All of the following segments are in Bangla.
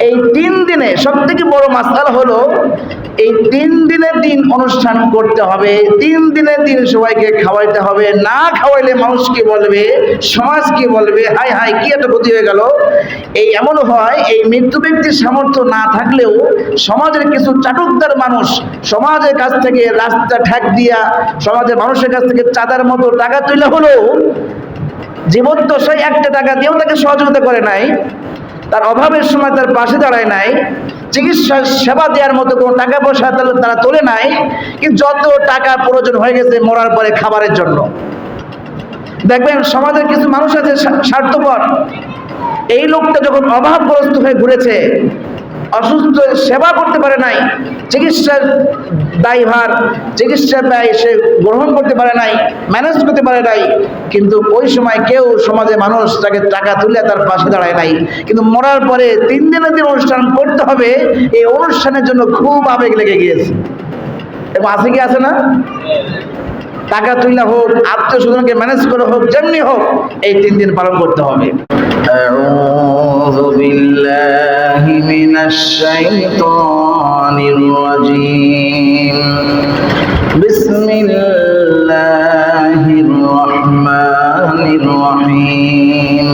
এই 3 দিনে সবথেকে বড় মাসআলা হলো এই 3 দিনে দিন অনুষ্ঠান করতে হবে, 3 দিনে দিন সবাইকে খাওয়াইতে হবে। না খাওয়াইলে মানুষ কি বলবে, সমাজ কি বলবে, হাই হাই কি একটা ক্ষতি হয়ে গেল। এই এমন হয়, এই মৃত্যু ব্যক্তির সামর্থ্য না থাকলেও সমাজের কিছু চাটুকদার মানুষ সমাজের কাছ থেকে রাস্তা ঠেক দিয়া সমাজের মানুষের কাছ থেকে চাঁদার মতো টাকা তুলে হলো জীবদ্দশায় একটা টাকা দিয়েও তাকে সহযোগিতা করে নাই, তার অভাবের সময় তার পাশে দাঁড়ায় নাই, চিকিৎসা সেবা দেওয়ার মতো কোনো টাকা পয়সা তারা তোলে নাই, কিন্তু যত টাকা প্রয়োজন হয়ে গেছে মরার পরে খাবারের জন্য। দেখবেন সমাজের কিছু মানুষ আছে স্বার্থপর, এই লোকটা যখন অভাবগ্রস্ত হয়ে ঘুরেছে, অসুস্থ সেবা করতে পারে নাই, চিকিৎসার দায়ভার চিকিৎসার ব্যয় সে গ্রহণ করতে পারে নাই, ম্যানেজ করতে পারে নাই, কিন্তু ওই সময় কেউ সমাজে মানুষ তাকে টাকা তুলে তার পাশে দাঁড়ায় নাই। কিন্তু মরার পরে 3 দিনের দিন অনুষ্ঠান করতে হবে, এই অনুষ্ঠানের জন্য খুব আবেগ লেগে গিয়েছে। এবং আছে কি আছে না, টাকা তুলে হোক, আত্মীয় স্বজনকে ম্যানেজ করে হোক, যেমনি হোক এই 3 দিন পালন করতে হবে। أعوذ بالله من الشيطان الرجيم بسم الله الرحمن الرحيم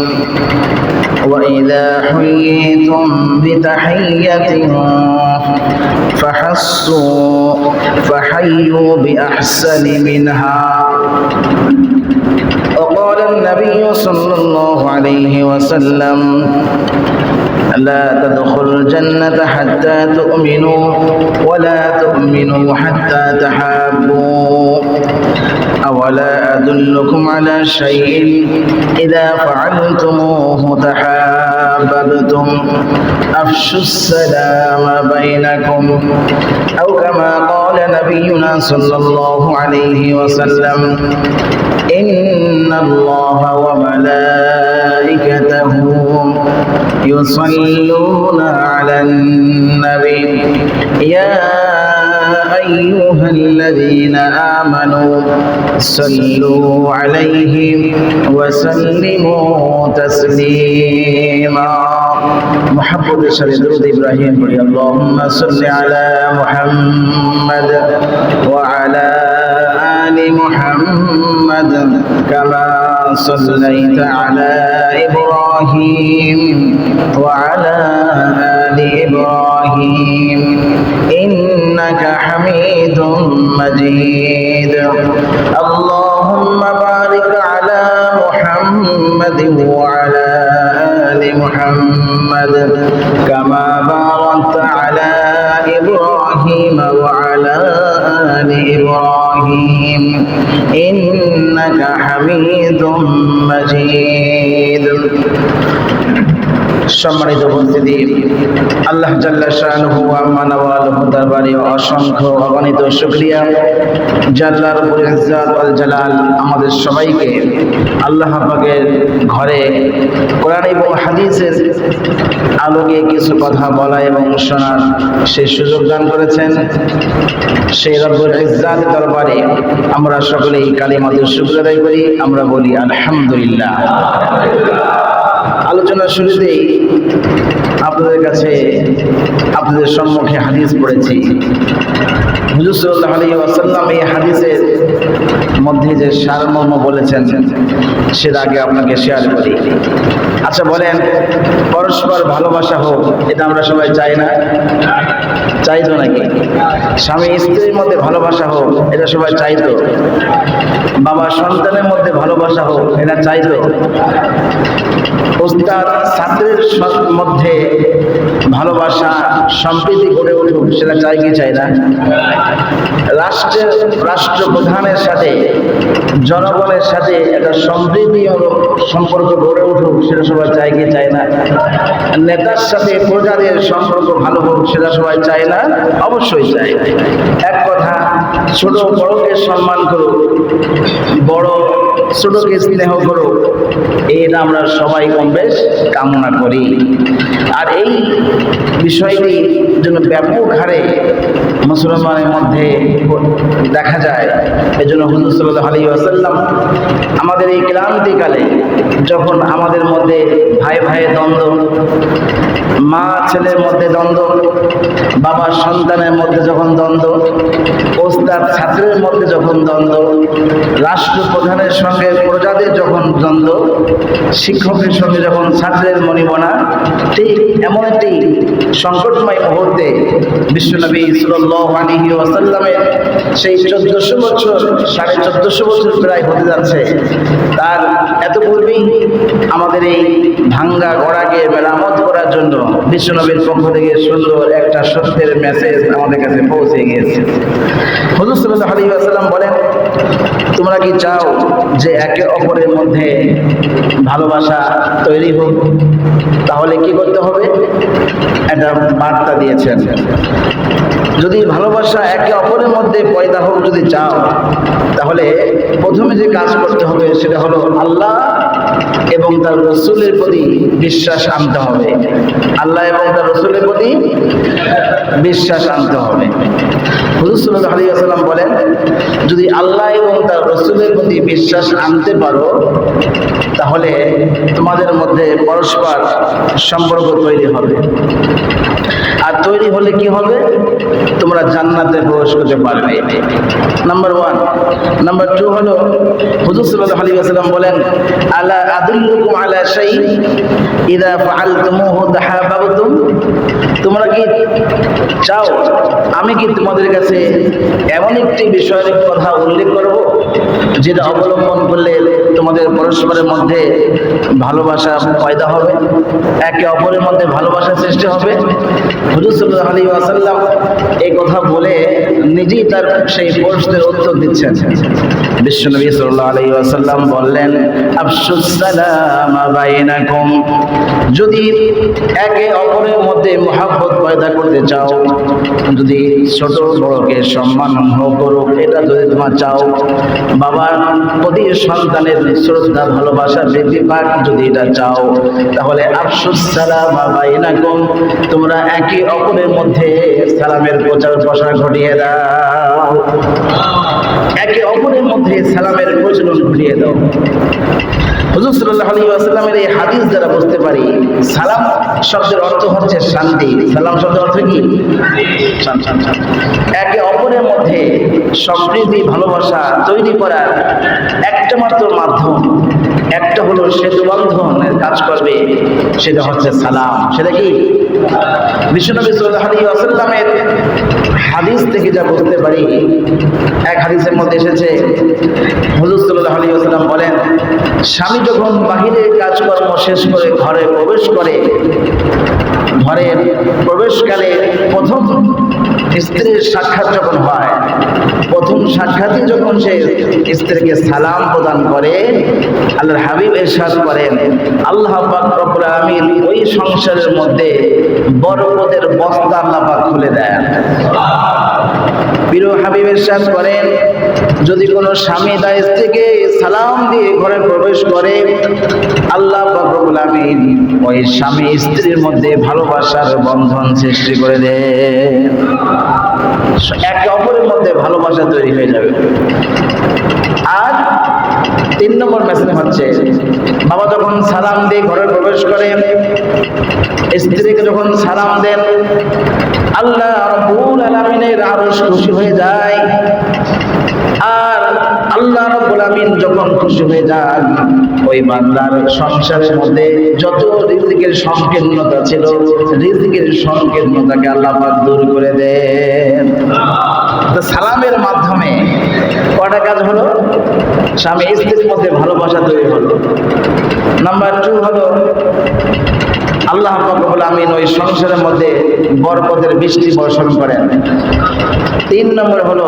وإذا حييتم بتحية فحيوا بأحسن منها. وقال النبي صلى الله عليه وسلم لا تدخلوا الجنة حتى تؤمنوا ولا تؤمنوا حتى تحابوا. أولا أدلكم على شيء إذا فعلتموه تحاببتم أفشوا السلام بينكم أو كما قال نبينا صلى الله عليه وسلم إن الله وملائكته يصلون على النبي يا أيها الذين آمنوا صلوا عليه وسلموا تسليما. محبت شريف درود إبراهيم اللهم صل على محمد وعلى آل محمد كما صليت على إبراهيم وعلى آل إبراهيم إنك حميد مجيد. اللهم بارك على محمد وعلى آل محمد كما باركت على إبراهيم وعلى آل إبراهيم إنك حميد مجيد. সম্মানিত উপস্থিতি, আল্লাহ জাল্লা শানুহু ওয়া মানাওয়ালুহু দরবারে অসংখ্য অগণিত শুকরিয়া। জাল্লা রব্বুল ইজ্জাত ওয়াল জালাল আমাদের সবাইকে আল্লাহ পাকের ঘরে কোরআন এবং হাদিসের আলোকে কিছু কথা বলা এবং শোনার সেই সুযোগ দান করেছেন। সেই রব্বুল ইজ্জাত দরবারে আমরা সকলেই কালিমাতুশ শুকর আদায় করি, আমরা বলি আলহামদুলিল্লাহ। আলোচনার শুরুতেই আপনাদের কাছে আপনাদের সম্মুখে হাদিস পড়েছি। হুজুর সাল্লাল্লাহু আলাইহি ওয়াসাল্লাম এই হাদিসের মধ্যে যে সারমর্ম বলেছেন সেটা আগে আপনাকে শেয়ার করি। আচ্ছা বলেন, পরস্পর ভালোবাসা হোক, এটা আমরা সবাই চাই না? চাই তো নাকি? স্বামী স্ত্রীর মধ্যে ভালোবাসা হোক, এটা সবাই চাই তো? বাবা সন্তানের মধ্যে ভালোবাসা হোক, এটা চাই তো? উস্তাদ ছাত্রের মধ্যে ভালোবাসা সম্প্রীতি গড়ে উঠুক, সেটা চাই কি চাই না? রাষ্ট্রপ্রধানের সাথে জনগণের সাথে একটা সম্প্রীতি সম্পর্ক গড়ে উঠুক, সেটা সবাই চাই কি চাই না? নেতার সাথে প্রজাদের সম্পর্ক ভালো হোক, সেটা সবাই চাই না? অবশ্যই চাই। এক কথা, ছোট বড়কে সম্মান করুক, বড় ছোটকে স্নেহ করুক, এটা আমরা সবাই কম বেশ কামনা করি। আর এই বিষয়টির জন্য ব্যাপক হারে মুসলমানের মধ্যে দেখা যায়। এজন্য হুজুর সাল্লাল্লাহু আলাইহি ওয়াসাল্লাম আমাদের এই ক্লান্তিকালে যখন আমাদের মধ্যে ভাই ভাইয়ের দ্বন্দ্ব, মা ছেলের মধ্যে দ্বন্দ্ব, বাবা সন্তানের মধ্যে যখন দ্বন্দ্ব, ওস্তাদ ছাত্রের মধ্যে যখন দ্বন্দ্ব, রাষ্ট্রপ্রধানের সঙ্গে প্রজাদের যখন দ্বন্দ্ব, শিক্ষকের সঙ্গে যখন ছাত্রের মনিমনা, ঠিক এমন একটি সংকটময় মুহূর্তে বিশ্বনবী সাল্লাল্লাহু আলাইহি ওয়াসাল্লামের সেই 1400 বছর 1450 বছর প্রায় হতে যাচ্ছে, তার এত পূর্বেই আমাদের এই ভাঙ্গা গড়াকে মেরামত করার জন্য বিশ্বনবীর পক্ষ থেকে সুন্দর একটা সত্যের মেসেজ আমাদের কাছে পৌঁছে গিয়েছে। হুজুর সাল্লাল্লাহু আলাইহি ওয়াসাল্লাম বলেন, তোমরা কি চাও যে একে অপরের মধ্যে ভালোবাসা তৈরি হোক? তাহলে কি করতে হবে? একটা বার্তা দিয়েছেন, যদি ভালোবাসা একে অপরের মধ্যে পয়দা হোক যদি চাও, তাহলে প্রথমে যে কাজ করতে হবে সেটা হলো আল্লাহ এবং তার রাসূলের প্রতি বিশ্বাস আনতে হবে। আল্লাহ এবং তার রাসূলের প্রতি বিশ্বাস আনতে হবে। হুজুর সাল্লাল্লাহু আলাইহি ওয়াসাল্লাম বলেন, যদি আল্লাহ এবং তার রাসূলের প্রতি বিশ্বাস আনতে পারো, তাহলে তোমাদের মধ্যে পরস্পর সম্পর্ক তৈরি হবে। আর তৈরি হলে কি হবে? তোমরা জান্নাতে প্রবেশ করতে পারবে। নাম্বার 1। নাম্বার 2 হলো হুজুর সাল্লাল্লাহু আলাইহি ওয়াসাল্লাম বলেন, আলা আদুল্লুকুম আলা শাইইন ইযা ফাআলতুমুহু তাহাব্বাবতুম। তোমরা কি চাও আমি কি তোমাদের কাছে এমন একটি বিষয়ের কথা উল্লেখ করব যেটা অবলম্বন করলে তোমাদের পরস্পরের মধ্যে ভালোবাসা পয়দা হবে, একে অপরের মধ্যে ভালোবাসা সৃষ্টি হবে? হুজুর সাল্লাল্লাহু আলাইহি ওয়াসাল্লাম এই কথা বলে নিজেই তার সেই প্রশ্নের উত্তর দিচ্ছেন। বিশ্বনবী সাল্লাল্লাহু আলাইহি ওয়াসাল্লাম বললেন, আফশুস সালামা বাইনাকুম। যদি একে অপরের মধ্যে মহব্বত পয়দা করতে চাও, যদি ছোট বড়কে সম্মান করুক এটা যদি তোমরা চাও, বাবার প্রতি সন্তানের শ্রদ্ধা ভালোবাসা বৃদ্ধি পাক যদি এটা চাও, তাহলে আফশুস সালামা বাইনাকুম, তোমরা একে অপরের মধ্যে সালামের প্রচার প্রসার ঘটিয়ে দাও। একে অপরের মধ্যে সালামের প্রচলন ঘটিয়ে দাও। হুজুর সাল্লাল্লাহু আলাইহি ওয়াসাল্লামের এই হাদিস দ্বারা বুঝতে পারি, সালাম শব্দের অর্থ হচ্ছে শান্তি। সালাম শব্দের অর্থ কি? একে অপরের মধ্যে সম্প্রীতি ভালোবাসা তৈরি করার একটা মাত্র মাধ্যম, একটা হলো সেতু বন্ধনের কাজ করবে, সেটা হচ্ছে সালাম। সেটা কি? বিশ্বনবী সাল্লাল্লাহু আলাইহি ওয়াসাল্লামের হাদিস থেকে যা বুঝতে পারি, এক হাদিসের মধ্যে এসেছে, হুজুর সাল্লাল্লাহু আলাইহি ওয়াসাল্লাম বলেন, স্বামী যখন বাহিরের কাজকর্ম শেষ করে ঘরে প্রবেশ করে, ঘরের প্রবেশকালে প্রথম স্ত্রীর সাক্ষাৎ যখন হয়, প্রথম সাক্ষাৎই যখন সে স্ত্রীকে সালাম প্রদান করে, আল্লাহর হাবিব ইরশাদ করেন, আল্লাহ পাক রব্বুল আলামিন ওই সংসারের মধ্যে বরকতের বস্তা আল্লাহ পাক খুলে দেন। প্রিয় হাবিব ইরশাদ করেন, যদি কোনো স্বামী তার স্ত্রীকে সালাম দিয়ে ঘরে প্রবেশ করে, আল্লাহ পাক রব্বুল আলামিন ওই স্বামী স্ত্রীর মধ্যে ভালোবাসার বন্ধন সৃষ্টি করে দেন। একে অপরের মধ্যে ভালোবাসা তৈরি হয়ে যাবে। আর 3 নম্বর মেসেজ হচ্ছে, বাবা যখন সালাম দিয়ে ঘরে প্রবেশ করে, স্ত্রীকে যখন সালাম দেন, আল্লাহ রাব্বুল আলামিনের আরশ খুশি হয়ে যায়। আর আল্লাহ রাব্বুল আলামিন যখন খুশি হয়ে যান, ওই বান্দার সংসারের মধ্যে যত রিজিকের সংকীর্ণতা ছিল, রিজিকের সংকীর্ণতাকে আল্লাহ পাক দূর করে দেন। তো সালামের মাধ্যমে কয়টা কাজ হলো? স্বামী স্ত্রীর মধ্যে ভালোবাসা তৈরি হলো। নাম্বার 2 হলো, আল্লাহ পাক রব্বুল আমিন ওই সংসারের মধ্যে বরকতের বৃষ্টি বর্ষণ করেন। 3 নম্বর হলো,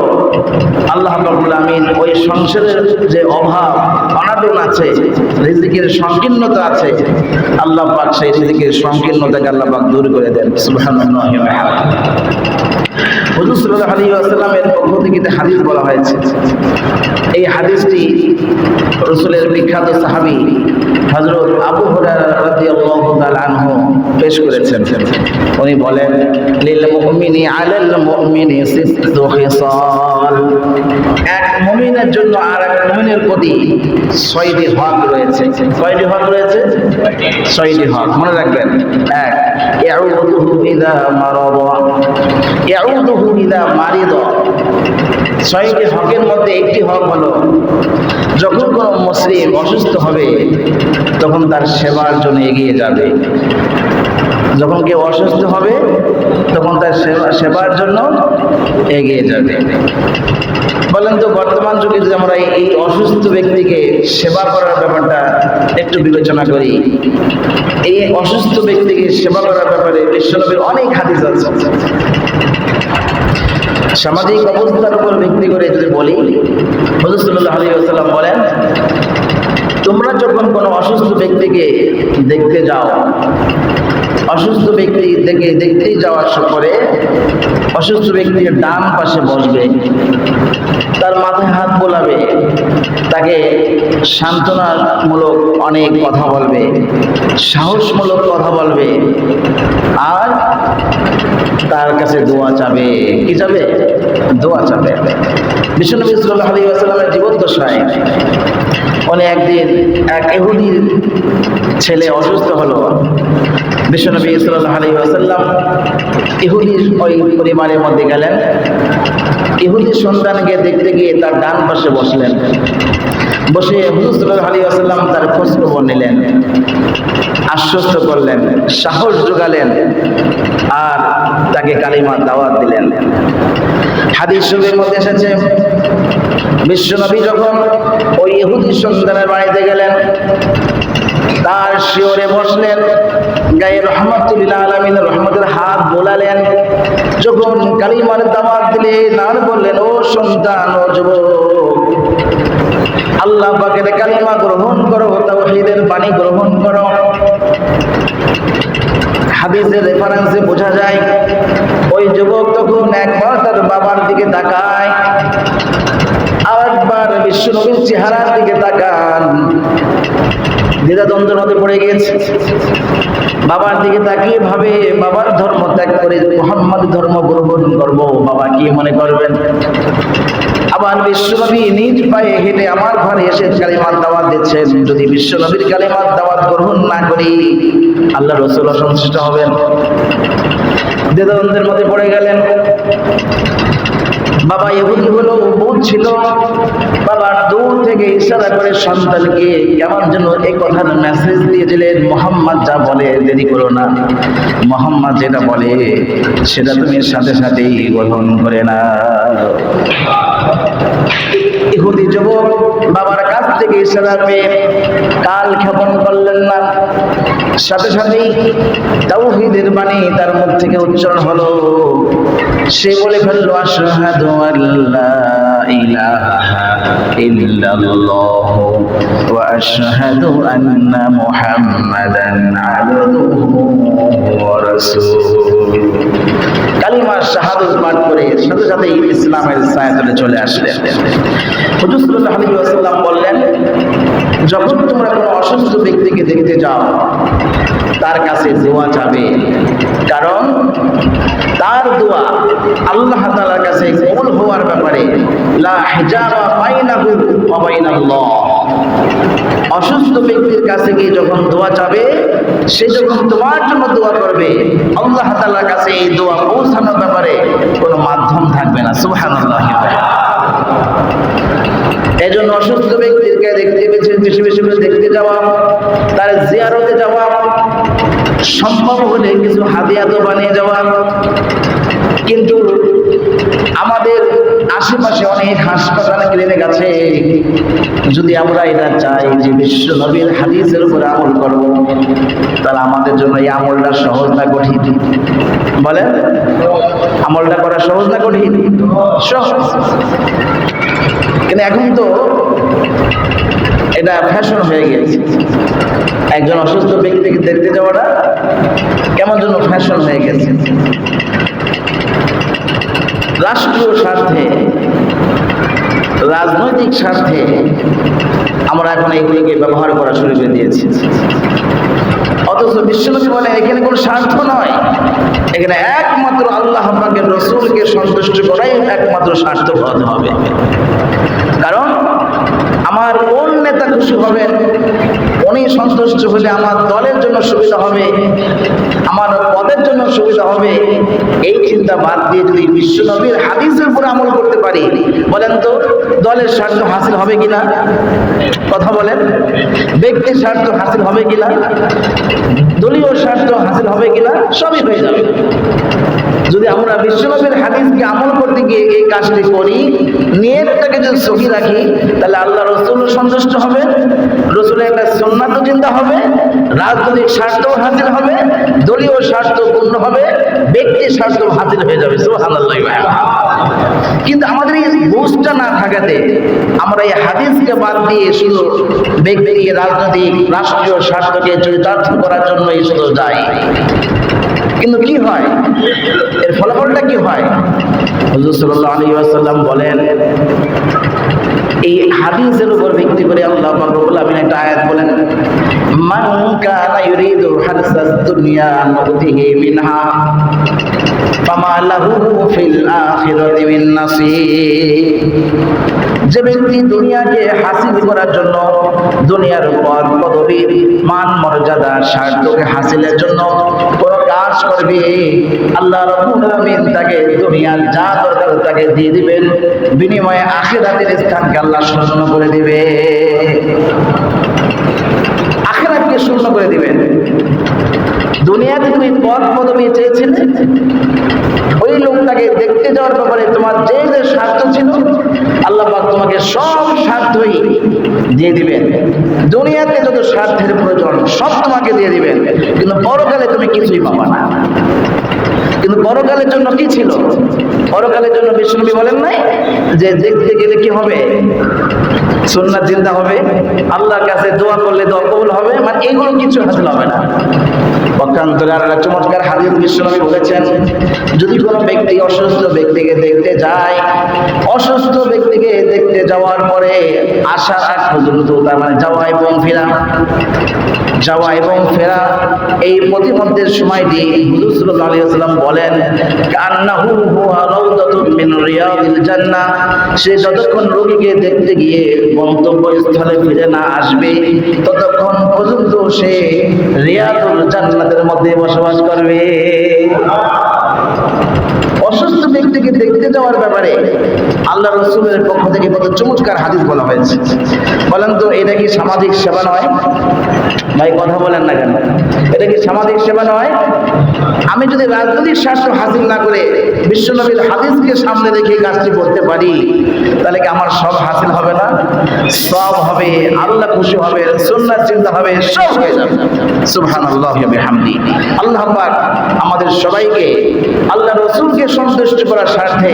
আল্লাহ পাক রব্বুল আমিন ওই সংসারের যে অভাব অনাটন আছে, রিজিকের সংকীর্ণতা আছে, আল্লাহ পাক সেই রিজিকের সংকীর্ণতাকে আল্লাহ পাক দূর করে দেন। সুবহানাল্লাহি ওয়া বিহামদিহি। হুজুর সাল্লাল্লাহু আলাইহি ওয়াসাল্লামের পক্ষ থেকে হাদিস বলা হয়েছে। এই হাদিসটি রাসূলের বিখ্যাত সাহাবী হযরত আবু হুরায়রা রাদিয়াল্লাহু তাআলা আনহু পেশ করেছেন। উনি বলেন লিল মুমিনি আলাল মুমিনি সিত্তু খিসাল, এক মুমিনের জন্য আর এক মুমিনের প্রতি 6টি হক রয়েছে। কয়টি হক রয়েছে? 6টি হক মনে রাখবেন। এক, ইয়াউদুহু ইযা মারাদা, ইয়াউদুহু ইযা মারিদা। 6টি হকের মধ্যে একটি হক হলো যখন কোনো মুসলিম অসুস্থ হবে তখন তার সেবার জন্য এগিয়ে যাবে। যখন কেউ অসুস্থ হবে তখন তার সেবার জন্য এগিয়ে যাবে। বলেন তো বর্তমান যুগে যদি আমরা এই অসুস্থ ব্যক্তিকে সেবা করার ব্যাপারটা একটু বিবেচনা করি, এই অসুস্থ ব্যক্তিকে সেবা করার ব্যাপারে বিশ্বনবীর অনেক হাদিস আছে। সামাজিক অবস্থার উপর ভিত্তি করে যদি বলি, হুজুর সাল্লাল্লাহু আলাইহি ওয়াসাল্লাম বলেন, তোমরা যখন কোনো অসুস্থ ব্যক্তিকে দেখতে যাও, অসুস্থ ব্যক্তি দেখতে যাওয়ার পরে অসুস্থ ব্যক্তির ডান পাশে বসবে, তার মাথায় হাত বোলাবে, তাকে সান্ত্বনামূলক অনেক কথা বলবে, সাহসমূলক কথা বলবে, আর তার কাছে দোয়া চাবে। কি চাবে? দোয়া চাবে। বিশ্বনবী সাল্লাল্লাহু আলাইহি ওয়াসাল্লামের জীবদ্দশায় উনি একদিন এক ইহুদির ছেলে অসুস্থ হলো। বিশ্বনবী সাল্লাল্লাহু আলাইহি ওয়াসাল্লাম ইহুদির ওই পরিবারের মধ্যে গেলেন, ইহুদির সন্তানকে দেখতে গিয়ে তার ডান পাশে বসলেন। বসে হুজুর সাল্লাল্লাহু আলাইহি ওয়াসাল্লাম তার খোঁজ খবর নিলেন, আশ্বস্ত করলেন, সাহস জোগালেন, আর তাকে কালিমার দাওয়াত দিলেন। হাদিস শরীফের মধ্যে এসেছে, বিশ্বনবী যখন ওই ইহুদি সন্তানের বাড়িতে গেলেন, তার শিওরে বসলেন, গায়ে রহমাতুল লিল আলামিন রহমতের হাত বোলালেন। যখন কালিমার দাওয়াত দিলেন আর বললেন, ও সন্তান, ও যুবক, আল্লাহ পাকের কালিমা গ্রহণ করো, তাওহীদের বাণী গ্রহণ করো। হাদিসের রেফারেন্সে বোঝা যায় ওই যুবক তখন একবার তার বাবার দিকে তাকায়, আরেকবার বিশ্বনবীর চেহারার দিকে তাকান। দ্বিধাদ্বন্দ্বের মধ্যে পড়ে গিয়েছে। বাবার দিকে তাকিয়ে ভাবে, বাবার ধর্ম ত্যাগ করে মুহাম্মদ ধর্ম গ্রহণ করব, বাবা কি মনে করবেন? আবার বিশ্বনবী নিজ পায়ে হেঁটে আমার ঘরে এসে কালিমার দাওয়াত দিচ্ছেন, যদি বিশ্বনবীর কালিমার দাওয়াত গ্রহণ না করি আল্লাহ রাসূল অসন্তুষ্ট হবেন। দ্বিধাদ্বন্দ্বের মধ্যে পড়ে গেলেন। বাবা ইহুদি হলো, বুঝ ছিল। বাবার দূর থেকে ইশারা করে সন্তানকে কেমন যেন এই কথার মেসেজ দিয়েছিলেন, মুহাম্মদ যা বলে দেরি করো না, মুহাম্মদ যেটা বলে সেটা তুমি সাথে সাথেই গ্রহণ করে না। ইহুদি যুবক বাবার কাছ থেকে ইশারা পেয়ে কাল ক্ষেপণ করলেন না, সাথে সাথেই তাওহীদের বাণী তার মুখ থেকে উচ্চারণ হলো। সে বলে ফেলল, আশহাদু আল্লা ইলাহা ইল্লাল্লাহ ওয়া আশহাদু আন্না মুহাম্মাদান আবদুহু ওয়া রাসূলুহু। কালিমা শাহাদাত পাঠ করে সাথে সাথে ইসলামের ছায়াতলে চলে আসলেন। হুজুর সাল্লাল্লাহু আলাইহি ওয়াসাল্লাম বললেন, যখন তোমরা কোনো অসুস্থ ব্যক্তিকে দেখতে যাও তার কাছে দোয়া চাবে, কারণ তার দোয়া আল্লাহ তাআলার কাছে কবুল হওয়ার ব্যাপারে লা হিজাবা বাইনাহু ওয়া বাইনাল্লাহ। অসুস্থ ব্যক্তির কাছে গিয়ে যখন দোয়া চাবে, সে যখন তোমার জন্য দোয়া করবে, আল্লাহ তাআলার কাছে এই দোয়া পৌঁছানোর ব্যাপারে কোনো মাধ্যম থাকবে না। সুবহানাল্লাহ। এজন্য অসুস্থ ব্যক্তিকে দেখতে বেশি বেশি করে দেখতে যাওয়া, তার জিয়ারতে যাওয়া, সম্ভব হলে কিছু হাদিয়া তো বানিয়ে যাওয়া। কিন্তু আমাদের আশেপাশে অনেক হাসপাতাল, ক্লিনিক আছে, যদি আমরা এটা চাই যে বিশ্ব নবীর হাদিসের উপর আমল করব, তাহলে আমাদের জন্য এই আমলটা সহজ না কঠিন? বলেন, আমলটা করা সহজ না কঠিন? সহজ। কিন্তু এখন তো এটা ফ্যাশন হয়ে গেছে। একজন অসুস্থ ব্যক্তিকে দেখতে যাওয়াটা কেমন যেন ফ্যাশন হয়ে গেছে। রাষ্ট্রীয় স্বার্থে, রাজনৈতিক স্বার্থে আমরা এখন এগুলিকে ব্যবহার করা শুরু করে দিয়েছি। অথচ বিশ্বনবী বলেন এখানে কোনো স্বার্থ নয়, এখানে একমাত্র আল্লাহ পাকের রাসূলকে সন্তুষ্ট করাই একমাত্র সার্থক হতে হবে। কারণ আমার কোন নেতা খুশি হবেন, উনি সন্তুষ্ট হলে আমার দলের জন্য সুবিধা হবে, আমার পদের জন্য সুবিধা হবে, এই চিন্তা বাদ দিয়ে যদি বিশ্বনবীর হাদিসের উপর আমল করতে পারি, বলেন তো দলের স্বার্থ হাসিল হবে কিনা? কথা বলেন, ব্যক্তির স্বার্থ হাসিল হবে কিনা, দলীয় স্বার্থ হাসিল হবে কিনা? সবই হয়ে যাবে। যদি আমরা বিশ্বনবীর হাদিসকে আমল করতে গিয়ে এই কাজটি করি, নিয়তটাকে যদি সহি রাখি, তাহলে আল্লাহ রাসূল সন্তুষ্ট হবে, রাসূলের একটা সুন্নাতও চিন্তা হবে, রাজনৈতিক স্বার্থও হাসিল হবে, দলীয় স্বার্থ পূর্ণ হবে, ব্যক্তির স্বার্থ হাসিল হয়ে যাবে। সুবহানাল্লাহ। কিন্তু আমাদের এই বুঝটা না থাকাতে আমরা এই হাদিসকে বাদ দিয়ে শুধু ব্যক্তি, রাজনৈতিক, রাষ্ট্রীয় স্বার্থকে চরিতার্থ করার জন্যই শুধু যাই। কিন্তু কি হয়, এর ফলাফলটা কি হয়? হুজুর সাল্লাল্লাহু আলাইহি ওয়াসাল্লাম বলেন, এই হাদিসের উপর ভিত্তি করে আল্লাহ পাক রব্বুল আলামিন একটা আয়াত বলেন, মান কানা ইউরিদু হারসাদ দুনিয়া নুতিহি মিনহা ফামা লাহু ফিল আখিরাতি মিন নাসিব। যে ব্যক্তি দুনিয়াকে হাসিল করার জন্য, দুনিয়ার পদ পদবী, মান মর্যাদা, স্বার্থকে হাসিলের জন্য কোন কাজ করবে, আল্লাহ রাব্বুল আলামিন তাকে দুনিয়ার যা দরকার তাকে দিয়ে দিবেন, বিনিময়ে আখিরাতের স্থানকে আল্লাহ শূন্য করে দিবে। আখিরাতকে শূন্য করে দিবেন। দুনিয়াতে তুমি পদ পদবী চেয়েছিলে, ওই লোকটাকে দেখতে যাওয়ার ব্যাপারে তোমার যে যে স্বার্থ ছিল, আল্লাহ পাক তোমাকে সব স্বার্থই দিয়ে দিবেন। দুনিয়াতে যত স্বার্থের প্রয়োজন সব তোমাকে দিয়ে দিবেন, কিন্তু পরকালে তুমি কিছুই পাবা না। কিন্তু পরকালের জন্য কি ছিল? পরকালের জন্য বিশ্বনবী বলেন নাই যে দেখতে গেলে কি হবে? সুন্নাত জিন্দা হবে, আল্লাহর কাছে দোয়া করলে দোয়া কবুল হবে, মানে এগুলো কিছু হাসিল হবে না। পক্ষান্তরে আর একটা চমৎকার হাদিস বিশ্বনবী বলেছেন, যদি কোনো ব্যক্তি অসুস্থ ব্যক্তিকে দেখতে যায়, অসুস্থ ব্যক্তিকে দেখতে যাওয়ার পরে আসার আগ পর্যন্ত, তার মানে যাওয়া এবং ফেরা এই প্রতিমধ্যের সময়টি হুজুর সাল্লাল্লাহু আলাইহি ওয়াসাল্লাম বলেন, কান্নাহু হুয়া রাউদাতুম মিন রিয়াদিল জান্নাহ। সে যতক্ষণ রোগীকে দেখতে গিয়ে গন্তব্যস্থলে ফিরে না আসবে, ততক্ষণ পর্যন্ত সে রিয়াদুল জান্নাতের মধ্যে বসবাস করবে। অসুস্থ ব্যক্তিকে দেখতে যাওয়ার ব্যাপারে আল্লাহ রাসূলের পক্ষ থেকে কত চমৎকার হাদিস বলা হয়েছে। বলেন তো এটা কি সামাজিক সেবা নয়? ভাই কথা বলেন না কেন? এটা কি সামাজিক সেবা নয়? আমি যদি রাজনৈতিক স্বার্থ হাসিল না করে বিশ্বনবীর হাদিসকে সামনে রেখে কাজটি করতে পারি, তাহলে কি আমার সব হাসিল হবে না? সব হবে, আল্লাহ খুশি হবে, সুন্নাত চিন্তা হবে, সব হয়ে যাবে। সুবহানাল্লাহি ওয়া বিহামদিহি। আল্লাহ পাক আমাদের সবাইকে আল্লাহ রাসূলকে সন্তুষ্ট করার স্বার্থে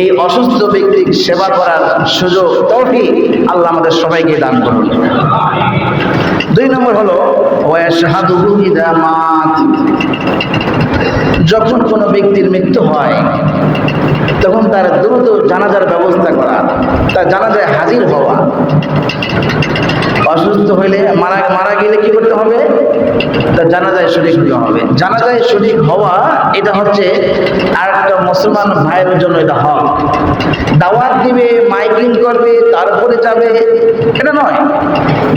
এই অসুস্থ ব্যক্তির সেবা করার সুযোগ, তৌফিক আল্লাহ আমাদের সবাইকে দান করুন। 2 নম্বর হলো ওয়াশহাদুহু ইযা মাত। যখন কোনো ব্যক্তির মৃত্যু হয়, তখন তার দ্রুত জানাজার ব্যবস্থা করা, তার জানাজায় হাজির হওয়া। অসুস্থ হইলে, মারা গেলে কি করতে হবে? তার জানাজায় শরীক হতে হবে। জানাজায় শরীক হওয়া এটা হচ্ছে আর একটা মুসলমান ভাইয়ের জন্য এটা হক। দাওয়াত দিবে, মাইকিং করবে, তারপরে যাবে, এটা নয়।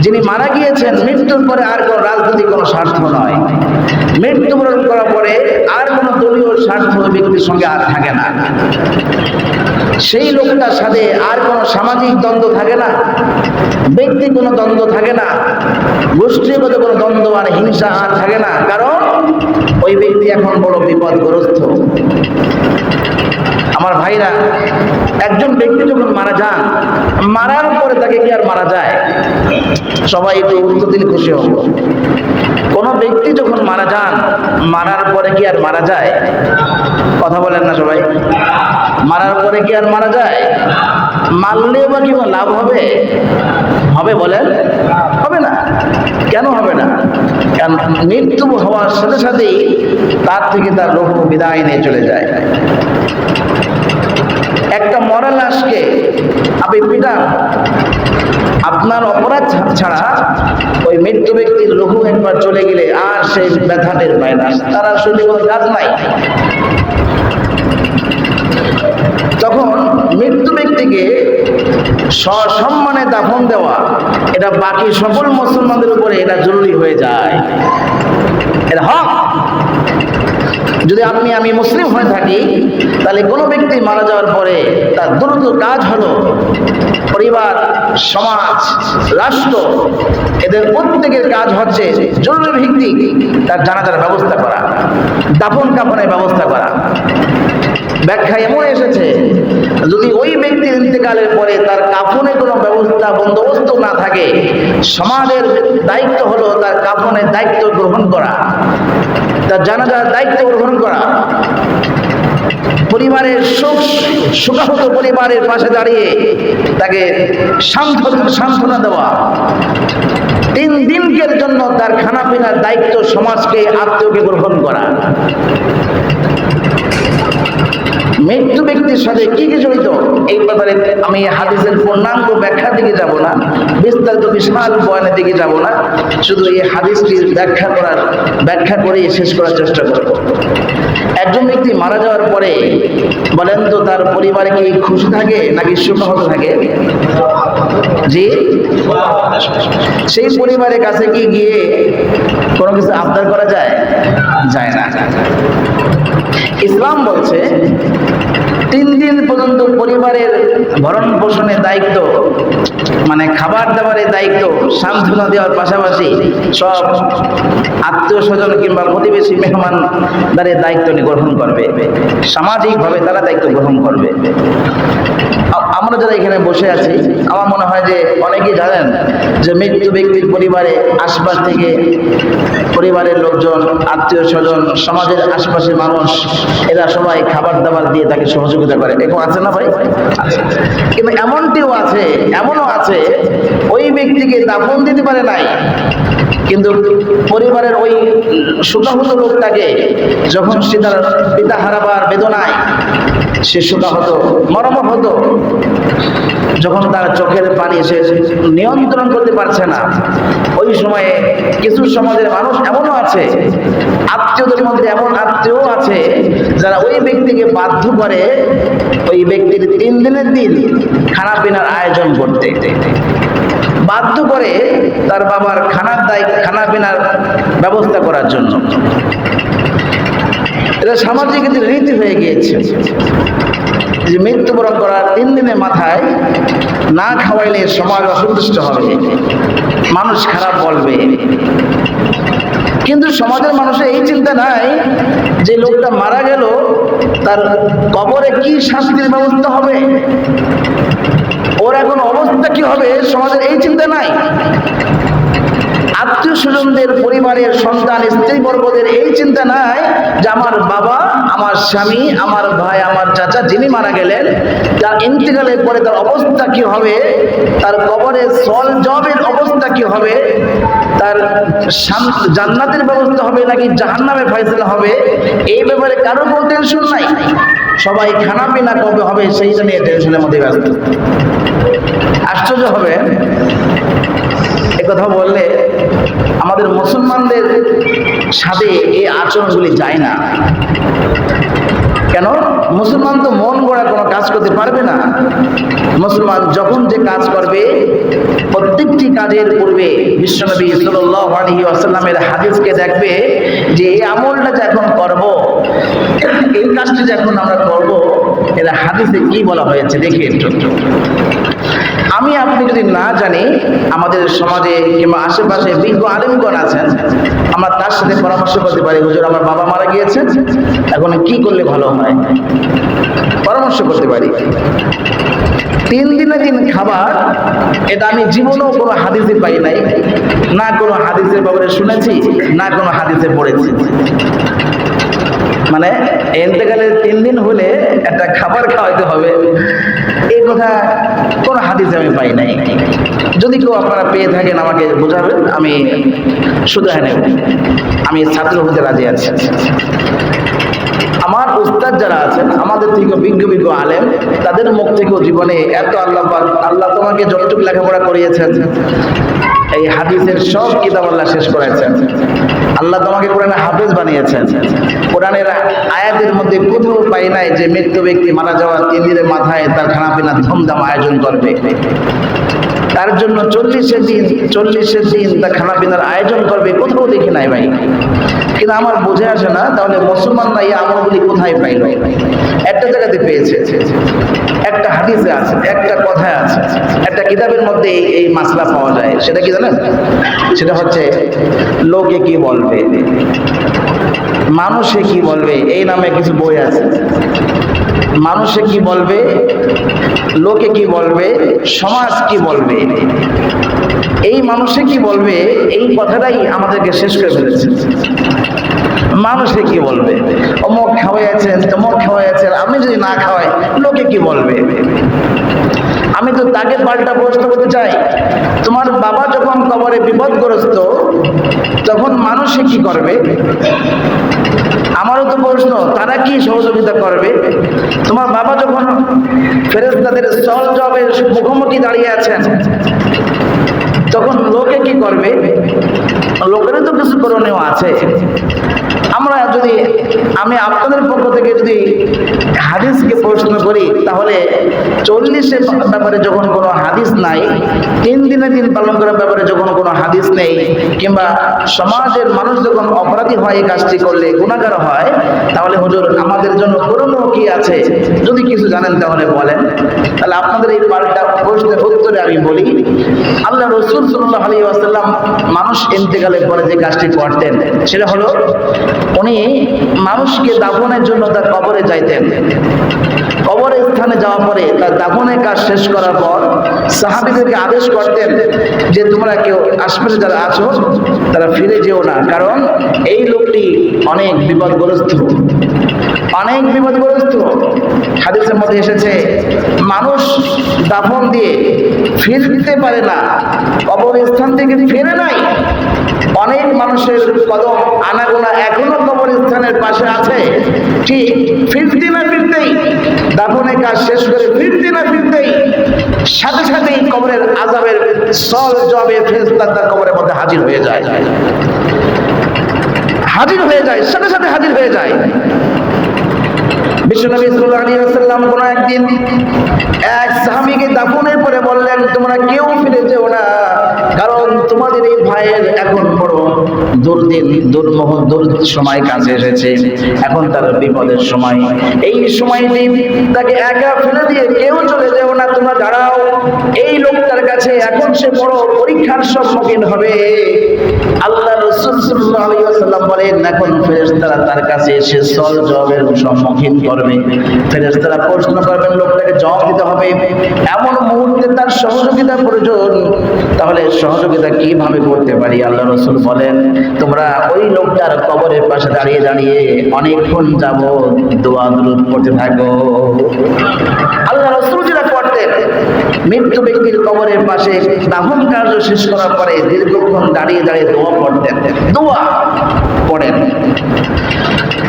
যিনি মারা গিয়েছেন, মৃত্যুর পরে আর কোনো রাজনৈতিক কোনো স্বার্থ নয়। মৃত্যুবরণ করার পরে আর কোনো দলীয় স্বার্থ ব্যক্তির সঙ্গে আর থাকে না। সেই লোকটার সাথে আর কোনো সামাজিক দ্বন্দ্ব থাকে না, ব্যক্তি কোনো দ্বন্দ্ব থাকে না, গোষ্ঠীগত কোনো দ্বন্দ্ব আর হিংসা আর থাকে না। কারণ ওই ব্যক্তি এখন বড় বিপদগ্রস্ত। আমার ভাইরা, একজন ব্যক্তি যখন মারা যান, মারার পরে তাকে কি আর মারা যায়? সবাই একটু উত্তর দিলে খুশি হব। কোন ব্যক্তি যখন মারা যান, মারার পরে কি আর মারা যায়? কথা বলেন না সবাই? মারার পরে কি আর মারা যায়? মারলেও বা কি লাভ হবে? হবে বলেন? হবে না। কেন হবে না? কারণ মৃত্যু হওয়ার সাথে সাথেই তার থেকে তার রূহ বিদায় নিয়ে চলে যায়। একটা মরা লাশকে আপনি পিটান, আপনার অপরাধ ছাড়া ওই মৃত্যু ব্যক্তির রুহু একবার চলে গেলে আর সেই ব্যথা টের পায় না, তার আসলে কোনো কাজ নাই। তখন মৃত্যু ব্যক্তিকে সসম্মানে দাফন দেওয়া এটা বাকি সকল মুসলমানদের উপরে এটা জরুরি হয়ে যায়, এটা হক। যদি আমি মুসলিম হয়ে থাকি, তাহলে কোনো ব্যক্তি মারা যাওয়ার পরে তার দ্রুত কাজ হলো পরিবার, সমাজ, রাষ্ট্র এদের প্রত্যেকের কাজ হচ্ছে জরুরি ভিত্তিক তার জানাজার ব্যবস্থা করা, দাফন কাফনের ব্যবস্থা করা। ব্যাখ্যা এমন এসেছে, যদি ওই ব্যক্তির ইন্তেকালের পরে তার কাফনের কোনো ব্যবস্থা বন্দোবস্ত না থাকে, সমাজের দায়িত্ব হলো তার কাফনের দায়িত্ব গ্রহণ করা, তার জানাজার দায়িত্ব গ্রহণ করা, পরিবারের শোকাহত পরিবারের পাশে দাঁড়িয়ে তাকে সান্ত্বনা দেওয়া, 3 দিনের জন্য তার খানা পিনার দায়িত্ব সমাজকে, আত্মীয়কে গ্রহণ করা। মৃত্যু ব্যক্তির সাথে কি কি জড়িত এই ব্যাপারে আমি হাদিসের পূর্ণাঙ্গ ব্যাখ্যার দিকে যাব না, বিস্তারিত বিশাল বয়ানের দিকে যাব না, শুধু এই হাদিসটির ব্যাখ্যা করে শেষ করার চেষ্টা করব। একজন ব্যক্তি মারা যাওয়ার পরে বলেন তো তার পরিবারে কি খুশি থাকে নাকি শোকাহত থাকে? জি, সেই পরিবারের কাছে কি গিয়ে কোনো কিছু আবদার করা যায়? যায় না। ইসলাম বলছে 3 দিন পর্যন্ত পরিবারের ভরণ পোষণের দায়িত্ব, মানে খাবার দাবারের দায়িত্ব, সান্ত্বনা দেওয়ার পাশাপাশি সব আত্মীয় স্বজন কিংবা প্রতিবেশী মেহমানদারের দায়িত্ব গ্রহণ করবে, সামাজিকভাবে তারা দায়িত্ব গ্রহণ করবে। আমরা যারা এখানে বসে আছি, আমার মনে হয় যে অনেকেই জানেন যে মৃত্যু ব্যক্তির পরিবারে আশপাশ থেকে পরিবারের লোকজন, আত্মীয় স্বজন, সমাজের আশপাশের মানুষ এরা সবাই খাবার দাবার দিয়ে তাকে সহযোগিতা করে। এরকম আছে না ভাই? কিন্তু এমনও আছে ওই ব্যক্তিকে দাফন দিতে পারে নাই, কিন্তু পরিবারের ওই শোকাহত লোকটাকে যখন সে তার পিতা হারাবার বেদনায় সে শোকাহত, মর্মাহত, যখন তার চোখের পানি সে নিয়ন্ত্রণ করতে পারছে না, ওই সময়ে কিছু সমাজের মানুষ এমনও আছে, আত্মীয়দের মধ্যে এমন আত্মীয় আছে যারা ওই ব্যক্তিকে বাধ্য করে ওই ব্যক্তির 3 দিনের দিন খানা পিনার আয়োজন করতে, বাধ্য করে তার বাবার খানা পিনার ব্যবস্থা করার জন্য। এটা সামাজিক রীতি হয়ে গিয়েছে যে মৃত্যুবরণ করার 3 দিনের মাথায় না খাওয়াইলে সমাজ অসন্তুষ্ট হবে, মানুষ খারাপ বলবে। কিন্তু সমাজের মানুষের এই চিন্তা নাই যে লোকটা মারা গেল, তার কবরে কি শাস্তির ব্যবস্থা হবে, ওর এখন অবস্থা কি হবে, সমাজের এই চিন্তা নাই। আত্মীয় স্বজনদের, পরিবারের সন্তান, স্ত্রী বর্গদের এই চিন্তা নাই যে আমার বাবা, আমার স্বামী, আমার ভাই, আমার চাচা যিনি মারা গেলেন, তার ইন্তেকালের পরে তার অবস্থা কি হবে, তার কবরে জবের অবস্থা কি হবে, তার জান্নাতের ব্যবস্থা হবে নাকি জাহান্নামের ফয়সালা হবে, এই ব্যাপারে কারো কোনো টেনশন নাই। সবাই খানা পিনা কবে হবে সেইটা নিয়ে টেনশনের মধ্যে ব্যস্ত। আশ্চর্য হবে কথা বললে, আমাদের মুসলমানদের সাথে এই আচরণগুলি যায় না। কেন? মুসলমান তো মন গড়া কোনো কাজ করতে পারবে না। মুসলমান যখন যে কাজ করবে, প্রত্যেকটি কাজের পূর্বে বিশ্বনবী সাল্লাল্লাহু আলাইহি ওয়াসাল্লামের হাদিসকে দেখবে যে এই আমলটা যখন করব, এই কাজটি যখন আমরা করব, এটা হাদিসে কি বলা হয়েছে দেখি একটু। আমি আপনি যদি না জানি, আমাদের সমাজে কিংবা আশেপাশে বিজ্ঞ আলেমগণ আছেন, আমরা তার সাথে পরামর্শ করতে পারি, হুজুর আমার বাবা মারা গিয়েছেন, এখন কি করলে ভালো হয়, পরামর্শ করতে পারি। 3 দিনের দিন খাবার, এটা আমি জীবনেও কোনো হাদিসে পাই নাই, না কোনো হাদিসের ব্যাপারে শুনেছি, না কোনো হাদিসে পড়েছি। মানে ইন্তেকালের 3 দিন হলে একটা খাবার খাওয়াইতে হবে, এই কথা কোন হাদিসে আমি পাই নাই। যদি কেউ আপনারা পেয়ে থাকেন আমাকে বোঝাবেন, আমি শুধরাই নেব, আমি ছাত্র হতে রাজি আছি। আমার উস্তাদ যারা যারা আছেন আমাদের থেকে বিজ্ঞ বিজ্ঞ আলেম, তাদের মুখ থেকেও জীবনে এত আল্লাহ তোমাকে যতটুকু লেখাপড়া করিয়েছেন এই হাদিসের সব কিতাব আল্লাহ শেষ করেছেন। আল্লাহ তোমাকে কোরআনে হাফেজ বানিয়েছেন। কোরআনের আয়াতের মধ্যে কোথাও পাই নাই যে মৃত্যু ব্যক্তি মারা যাওয়ার 3 দিনের মাথায় তার খানাপিনা ধুমধাম আয়োজন করবে, তার জন্য 40 দিন তার খানাপিনার আয়োজন করবে, কোথাও দেখি নাই ভাই। কিন্তু আমার বুঝে আসে না তাহলে মুসলমানরা এই আমলগুলি কোথায় পাইল? একটা জায়গাতে পেয়েছে, একটা হাদিসে আছে, একটা কথায় আছে, একটা কিতাবের মধ্যে এই মাসলা পাওয়া যায়। সেটা কি জানেন? সেটা হচ্ছে লোকে কি বলবে, মানুষে কি বলবে, এই নামে কিছু বই আছে। মানুষে কি বলবে, লোকে কি বলবে, সমাজ কি বলবে, এই মানুষে কি বলবে, এই কথাটাই আমাদেরকে শেষ করে ফেলেছে। মানুষে কি বলবে, অমুক খাওয়াইয়াছেন, তমুক খাওয়াইয়াছেন, আমি যদি না খাওয়াই লোকে কি বলবে? আমি তো তাকে পাল্টা প্রশ্ন করতে চাই, তোমার বাবা যখন কবরে বিপদগ্রস্ত তখন মানুষে কি করবে? আমারও তো প্রশ্ন, তারা কি সহযোগিতা করবে? তোমার বাবা যখন ফেরেশতাদের সল জবের মুখোমুখি দাঁড়িয়ে আছেন তখন লোকে কি করবে? লোকেরও তো কিছু করণীয় আছে। আমরা যদি, আমি আপনাদের পক্ষ থেকে যদি হাদিসকে প্রশ্ন করি তাহলে 40-এর ব্যাপারে যখন কোনো হাদিস নাই, 3 দিনে দিন পালন করার ব্যাপারে যখন কোনো হাদিস নেই, কিংবা সমাজের মানুষ যখন অপরাধী হয় এই কাজটি করলে গুনাহগার হয়, তাহলে হুজুর আমাদের জন্য করণীয় কি আছে? যদি কিছু জানেন তাহলে বলেন। তাহলে আপনাদের এই পাল্টা প্রশ্নের উত্তরে আমি বলি, আল্লাহ রাসূল সাল্লাল্লাহু আলাইহি ওয়াসাল্লাম মানুষ ইন্তেকালের পরে যে কাজটি করতেন সেটা হলো উনি মানুষকে দাফনের জন্য তার কবরে যাইতেন। কবরের স্থানে যাওয়ার পরে তার দাফনের কাজ শেষ করার পর সাহাবীদেরকে আদেশ করতেন যে তোমরা কেউ আশপাশে যারা আছো তারা ফিরে যেও না, কারণ এই লোকটি অনেক বিপদগ্রস্ত। হাদিসের মধ্যে এসেছে মানুষ দাফন দিয়ে ফিরতে পারে না, কবরস্থান থেকে ফিরে নাই। অনেক মানুষের কদম আনাগোনা এখনো কবরস্থানের পাশে আছে, ঠিক ফিরতে না ফিরতেই, দাফনের কাজ শেষ করে ফিরতে না ফিরতেই সাথে সাথেই কবরের আযাবের সল জবে ফেরেশতা তার কবরের মধ্যে হাজির হয়ে যায়, সাথে সাথে হাজির হয়ে যায়। বিশ্বনবী সাল্লাল্লাহু আলাইহি ওয়াসাল্লাম কোন একদিন এক সাহাবীকে দাফনের পরে বললেন, তোমরা কেউ ফিরে যেও না, কারণ তোমাদের এই ভাইয়ের এখন বড় দুর্মোহ সময় কাছে এসেছে, এখন তার বিপদের সময়। এই সময়টি তাকে একা ফেলে দিয়ে কেউ চলে যেও না, তোমরা দাঁড়াও। এই লোকটার কাছে এখন সে বড় পরীক্ষার সম্মুখীন হবে। আল্লাহ রাসূল সাল্লাল্লাহু আলাইহি ওয়াসাল্লাম বলেন, এখন ফেরেশতারা তার কাছে এসে সল জবাবের সম্মুখীন করবে। ফেরেশতারা প্রশ্ন করবেন, লোকটাকে জবাব দিতে হবে। এমন মুহূর্তে তার সহযোগিতা প্রয়োজন, তাহলে সহযোগিতা কিভাবে করতে পারি? আল্লাহ রাসূল বলেন, তোমরা ওই লোকটার কবরের পাশে দাঁড়িয়ে দাঁড়িয়ে অনেকক্ষণ যাবত দোয়া দুরূদ পড়তে থাকো। আল্লাহ রাসূল যেটা করতেন, মৃত্যু ব্যক্তির কবরের পাশে দাফন কার্য শেষ করার পরে দীর্ঘক্ষণ দাঁড়িয়ে দাঁড়িয়ে দোয়া পড়তেন, দোয়া পড়েন।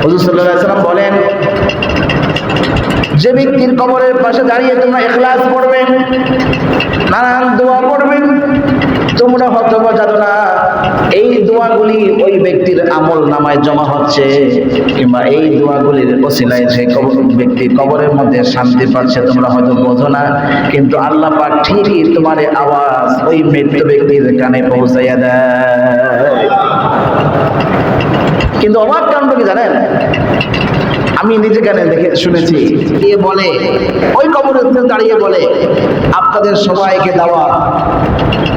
হুজুর সাল্লাল্লাহু আলাইহি ওয়াসাল্লাম বলেন, যে ব্যক্তির কবরের পাশে দাঁড়িয়ে তোমরা ইখলাস পড়বেন, নানান দোয়া পড়বেন, তোমরা হতবা জানো না এই দোয়াগুলি ওই ব্যক্তির আমল নামায় জমা হচ্ছে, কিংবা এই দোয়াগুলির ওসিলায় সেই ব্যক্তি কবরের মধ্যে শান্তি পাচ্ছে। তোমরা হয়তো বোঝো না, কিন্তু আল্লাহ পাক ঠিকই তোমার আওয়াজ ওই মৃত্যু ব্যক্তির কানে পৌঁছাইয়া দেয়। কিন্তু অবাক কাণ্ড কি জানেন? আমি নিজে কানে দেখে শুনেছি, এ বলে ওই কবরস্থানে দাঁড়িয়ে বলে, আপনাদের সবাইকে দাওয়াত,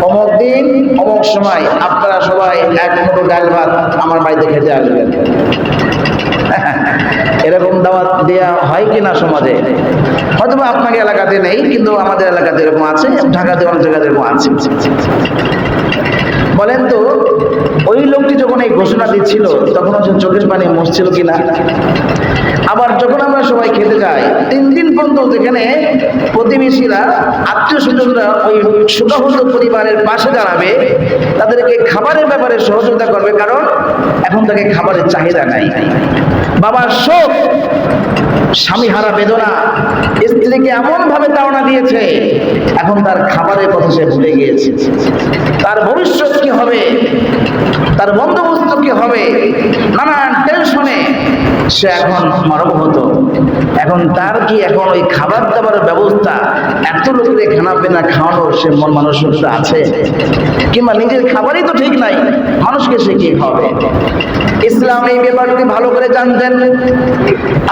অমুক দিন অমুক সময় আপনারা সবাই এক মুঠো ডাল ভাত আমার বাড়িতে খেতে আসবেন। এরকম দাওয়াত দেয়া হয় কিনা সমাজে? হয়তো আপনাকে এলাকাতে নেই, কিন্তু আমাদের এলাকাতে এরকম আছে, ঢাকাতে অনেক জায়গাতে এরকম আছে। বলেন তো, ওই লোকটি যখন এই ঘোষণা দিচ্ছিল তখন হচ্ছে চোখের পানি মুছছিল কিনা? আবার যখন আমরা সবাই খেতে যাই 3 দিন পর্যন্ত যেখানে প্রতিবেশীরা, আত্মীয় স্বজনরা ওই শোকাহত পরিবারের পাশে দাঁড়াবে, তাদেরকে খাবারের ব্যাপারে সহযোগিতা করবে, কারণ এখন তাকে খাবারের চাহিদা নাই। বাবার শোক, স্বামীহারা বেদনা, স্ত্রীকে এমন ভাবে তাড়না দিয়েছে, এখন তার খাবারের কথা সে ভুলে গিয়েছে। তার ভবিষ্যৎ কি হবে, তার বন্দোবস্ত কি হবে, নানান টেনশনে সে এখন মরমহত। এখন তার কি এখন ওই খাবার দাবার ব্যবস্থা, এত লোকের খানা পিনা খাওয়ানোর সে মন মানসিকতা আছে? কিংবা নিজের খাবারই তো ঠিক নাই, মানুষকে সে কি খাওয়াবে? ইসলাম এই ব্যাপারটি ভালো করে জানতেন।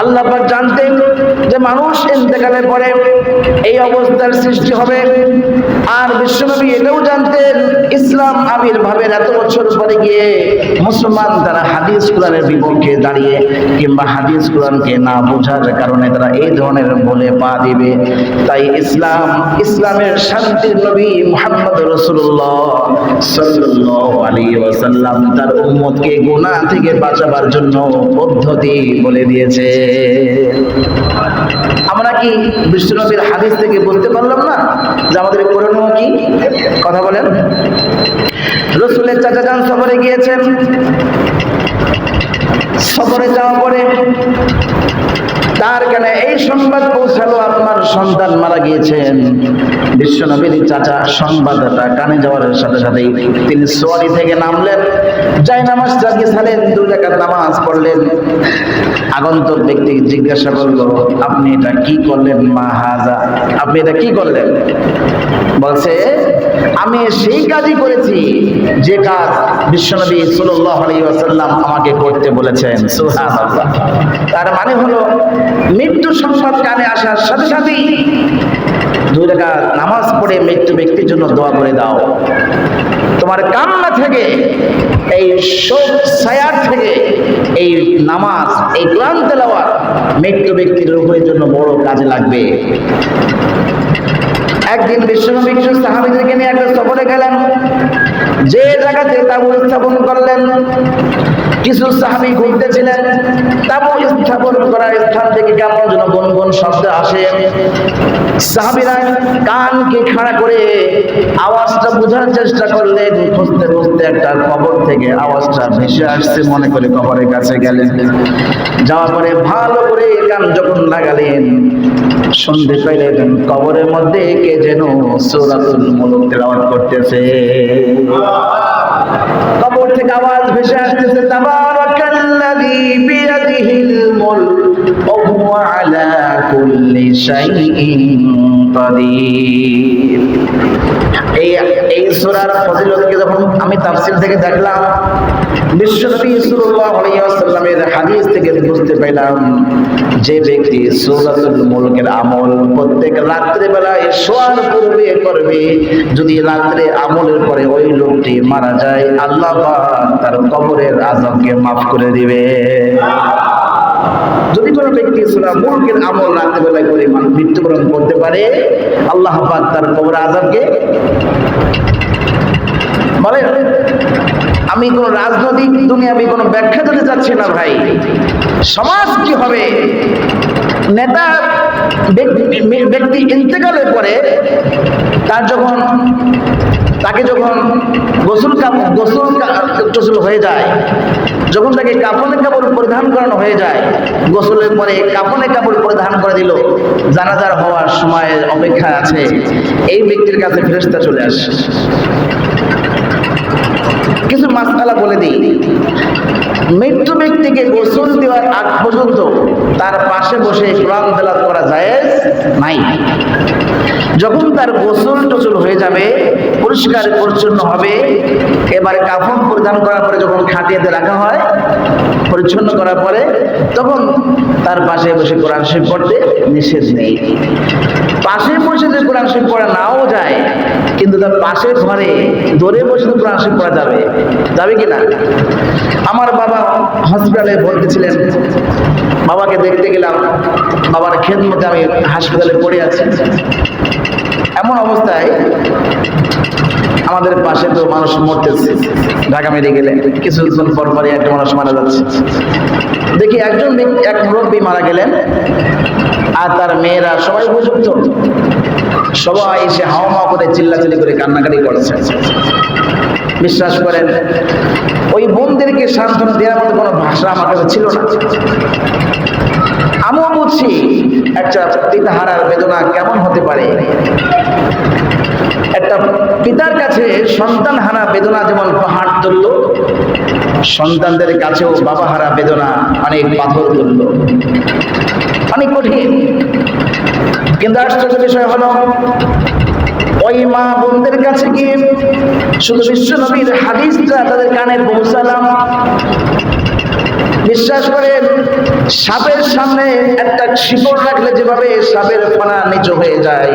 আল্লাহ পাক জানতেন যে মানুষ ইন্তেকালের পরে এই অবস্থার সৃষ্টি হবে। আর বিশ্বনবী এটাও জানতেন ইসলাম আবির্ভাবের এত বছর পরে গিয়ে মুসলমান তারা হাদিস কোরআনের বিপক্ষে দাঁড়িয়ে কিংবা হাদিস কোরআনকে না বোঝার কারণে তারা এই ধরনের বলে পা দিবে। তাই ইসলামের শান্তির নবী মুহাম্মদ রাসূলুল্লাহ সাল্লাল্লাহু আলাইহি ওয়াসাল্লাম তার উম্মতকে গুনাহ থেকে বাঁচাবার জন্য পদ্ধতি বলে দিয়েছে। আমরা কি বিশ্বনবীর হাদিস থেকে বুঝতে পারলাম না যে আমাদের করণীয় কি? কথা বলেন। রাসূলের চাচা যান সফরে গিয়েছেন। সফরে যাওয়ার পরে তার কানে এই সংবাদ পৌঁছালো, আপনার সন্তান মারা গিয়েছেন। বিশ্বনবীর চাচা সংবাদটা কানে যাওয়ার সাথে সাথেই তিনি সোয়ারি থেকে নামলেন, যায় নামাজটা গেছালেন, 2 রাকাত নামাজ পড়লেন। আগন্তুক ব্যক্তি জিজ্ঞাসা করলো, আপনি এটা কি করলেন? মা হাজা, আপনি এটা কি করলেন? বলছে, আমি সেই কাজই করেছি যে কাজ বিশ্বনবী সাল্লাল্লাহু আলাইহি ওয়াসাল্লাম আমাকে করতে বলেছেন। সুবহানাল্লাহ। তার মানে হলো মৃত্যু সংবাদ কানে আসার সাথে সাথেই 2 রাকাত নামাজ পড়ে মৃত্যু ব্যক্তির জন্য দোয়া করে দাও। তোমার কান্না থেকে, এই শোক ছায়ার থেকে এই নামাজ, এই কোরআন তেলাওয়াত মৃত্যু ব্যক্তির রূহের জন্য বড় কাজে লাগবে। একদিন বিশ্বনবী কিছু সাহাবীদেরকে নিয়ে একটা সফরে গেলেন, যে জায়গাতে তাঁবু স্থাপন করলেন। কিছু সাহাবী ঘুরতেছিলেন, তাঁবু স্থাপন করা স্থান থেকে কেমন যেন গুনগুন শব্দ আসে। সাহাবীরা কানকে খাড়া করে আওয়াজটা বোঝার চেষ্টা করলেন। খুঁজতে খুঁজতে একটা কবর থেকে আওয়াজটা ভেসে আসছে মনে করে কবরের কাছে গেলেন। যাওয়ার পরে ভালো করে কান যখন লাগালেন, শুনতে পেলেন কবরের মধ্যে কে যেন সূরাতুল মুলক তেলাওয়াত করতেছে। কবর থেকে আওয়াজ ভেসে আসতেছে, তাবারাকাল্লাযী বিয়াদিহিল মুলক ওয়া হুয়া আলা কুল্লি শাইইন কাদির। এই সূরার ফজিলতকে যখন আমি তাফসীর থেকে দেখলাম, বিশ্বনবী সাল্লাল্লাহু আলাইহি ওয়াসাল্লামের হাদিস থেকে বুঝতে পেলাম যে ব্যক্তি সূরাতুল মুলকের আমল প্রত্যেক রাত্রে বেলায় শোয়ার পূর্বে করবে, যদি রাত্রে আমলের পরে ওই লোকটি মারা যায়, আল্লাহ পাক তার কবরের আযাবকে মাফ করে দিবে। যদি কোনো ব্যক্তি সূরা মুলকের আমল রাত্রে বেলায় করে মৃত্যুবরণ করতে পারে, আল্লাহ পাক তার কবরের আযাবকে বলে। আমি কোন রাজনৈতিক দুনিয়াবি কোনো ব্যাখ্যা দিতে চাচ্ছি না ভাই। সমাজ কি হবে? নেতা ব্যক্তি ইন্তেকালের পরে তাকে যখন গোসল হয়ে যায়, যখন তাকে কাফনে কাপড় পরিধান করানো হয়ে যায়, গোসলের পরে কাফনে কাপড় পরিধান করে দিল, জানাজার হওয়ার সময় অপেক্ষা আছে, এই ব্যক্তির কাছে ফেরেশতা চলে আসে। কিছু মাসআলা বলে দিই। মৃত্যু ব্যক্তিকে গোসল দেওয়ার আগ পর্যন্ত তার পাশে বসে কোরআন তেলাওয়াত করা জায়েজ নাই। যখন তার গোসল টোসল হয়ে যাবে, পরিষ্কার পরিচ্ছন্ন হবে, এবারে কাফন পরিধান করার পরে যখন খাটিয়াতে রাখা হয়, পরিচ্ছন্ন করার পরে, তখন তার পাশে বসে কোরআন শরীফ পড়তে নিষেধ নেই। পাশে বসে যে কোরআন শরীফ পড়া নাও যায়, কিন্তু তার পাশের ঘরে ধরে বসে তো কোরআন শরীফ পড়া যাবে কিনা? আমার বাবা হসপিটালে ভর্তি ছিলেন, বাবাকে দেখতে গেলাম, বাবার খেদমতে আমি হাসপাতালে পড়ে আছি। এমন অবস্থায় আমাদের পাশে তো মানুষ মরতেছে, ঢাকা মেডিকেলে কিছুদিন পর পরই একটা মানুষ মারা যাচ্ছে। দেখি এক মুরব্বী মারা গেলেন, আর তার মেয়েরা সবাই উপযুক্ত, সবাই এসে হাওয়া করে চিল্লাচিল্লি করে কান্নাকাটি করছে। বিশ্বাস করেন, ওই বোনদেরকে সান্ত্বনা দেওয়ার মতো কোনো ভাষা আমার কাছে ছিল না। আমিও বুঝছি একটা পিতা হারার বেদনা কেমন হতে পারে। একটা পিতার কাছে সন্তান হারা বেদনা যেমন পাহাড় তুল্য, সন্তানদের কাছেও বাবা হারা বেদনা অনেক পাথর তুল্য, অনেক কঠিন। কিন্তু আশ্চর্য বিষয় হলো ওই মা বোনদের কাছে গিয়ে শুধু বিশ্ব নবীর হাদিসটা তাদের কানে পৌঁছালাম। বিশ্বাস করেন, সাপের সামনে একটা শিকড় রাখলে যেভাবে সাপের ফনা নিচু হয়ে যায়,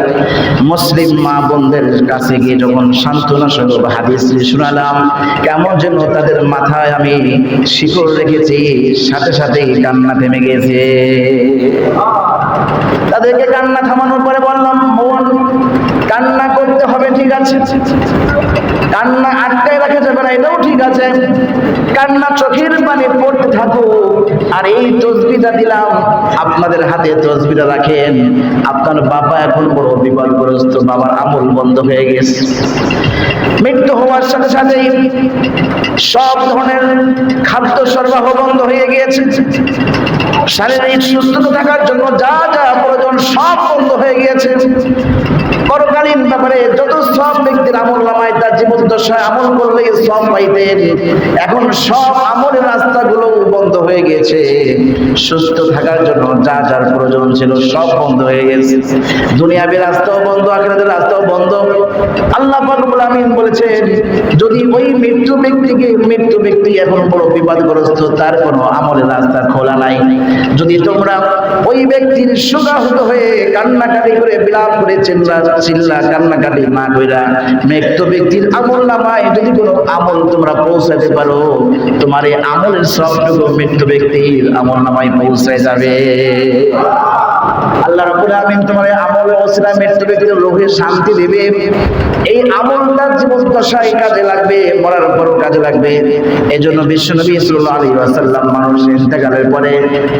মুসলিম মা বোনদের কাছে গিয়ে যখন সান্ত্বনা স্বরূপ হাদিস শোনালাম, কেমন যেন তাদের মাথায় আমি শিকড় রেখেছি, সাথে সাথে কান্না থেমে গেছে। তাদেরকে কান্না থামানোর পরে বললাম, বোন কান্না করতে হবে, ঠিক আছে, কান্না আটকায় রাখা যাবে না, এটাও ঠিক আছে, কান্না চোখের পানি পড়তে থাকো। আর এই তসবিটা দিলাম, আপনাদের হাতে তসবিটা রাখেন। আপনার বাবা এখন বড় বিপদগ্রস্ত, বাবার আমল বন্ধ হয়ে গেছে। মৃত্যু হওয়ার সাথে সাথেই সব ধরনের খাদ্য সরবরাহ বন্ধ হয়ে গিয়েছে। শারীরিক সুস্থতা থাকার জন্য যা যা প্রয়োজন সব বন্ধ হয়ে গিয়েছে। পরকালীন ব্যাপারে যত সব ব্যক্তির আমল নামায় তার জীবন দশায় আমল করলে সব পাইতেন, এখন সব আমলের রাস্তাগুলো বন্ধ হয়ে গিয়েছে। সুস্থ থাকার জন্য যা যার প্রয়োজন ছিল সব বন্ধ হয়ে গেছে। দুনিয়াবী রাস্তাও বন্ধ, আখিরাতের রাস্তাও বন্ধ। আল্লাহ পাক রব্বুল আমিন বলেছেন, যদি ওই মৃত্যু ব্যক্তি এখন বড় বিপদগ্রস্ত, তার কোনো আমলের রাস্তা খোলা নাই, যদি তোমরা ওই ব্যক্তির শোকাহত হয়ে কান্নাকাটি করে বিলাপ করে চিল্লা কান্নাকাটি না কইরা মৃত্যু ব্যক্তির আমল নামায় যদি কোনো আমল তোমরা পৌঁছাতে পারো, তোমার এই আমলের সবটুকু মৃত্যু ব্যক্তির আমল নামায় পৌঁছায় যাবে। আল্লাহ রাব্বুল আমিন তোমার আমল ওসিলা মৃত্যু ব্যক্তির রূহে শান্তি দেবে। এই আমলটা জীবন দশায় কাজে লাগবে, মরার পরও কাজে লাগবে। এজন্য বিশ্বনবী সাল্লাল্লাহু আলাইহি ওয়াসাল্লাম মানুষের ইন্তেকালের পরে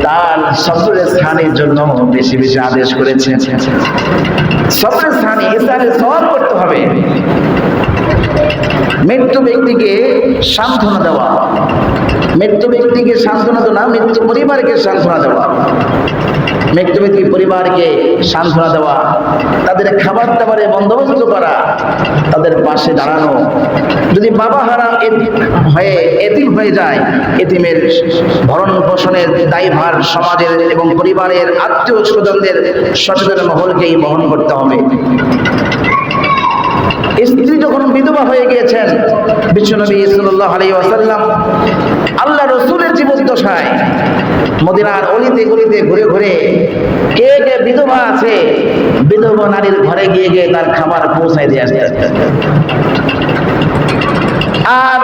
তার সবরের স্থানের জন্য বেশি বেশি আদেশ করেছেন। সবরের স্থানে ইসরায়েলের সওয়াব করতে হবে। মৃত্যু ব্যক্তিকে সান্ত্বনা দেওয়া, মৃত্যু ব্যক্তিকে সান্ত্বনা দেওয়া না, মৃত্যু পরিবারকে সান্ত্বনা দেওয়া, মৃত্যু ব্যক্তির পরিবারকে সান্ত্বনা দেওয়া, তাদের খাবার দাবারের বন্দোবস্ত করা, তাদের পাশে দাঁড়ানো। যদি বাবা হারা হয়ে এতিম হয়ে যায়, এতিমের ভরণ পোষণের দায়ভার সমাজের এবং পরিবারের আত্মীয় স্বজনদের সচেতন মহলকেই বহন করতে হবে। স্ত্রী যখন বিধবা হয়ে গিয়েছেন, বিশ্বনবী সাল্লাল্লাহু আলাইহি ওয়াসাল্লাম আল্লাহ রাসূলের জীবদ্দশায় মদিনার অলিতে গলিতে ঘুরে ঘুরে কে কে বিধবা আছে, বিধবা নারীর ঘরে গিয়ে গিয়ে তার খাবার পৌঁছায় দিয়ে আসতেন। আর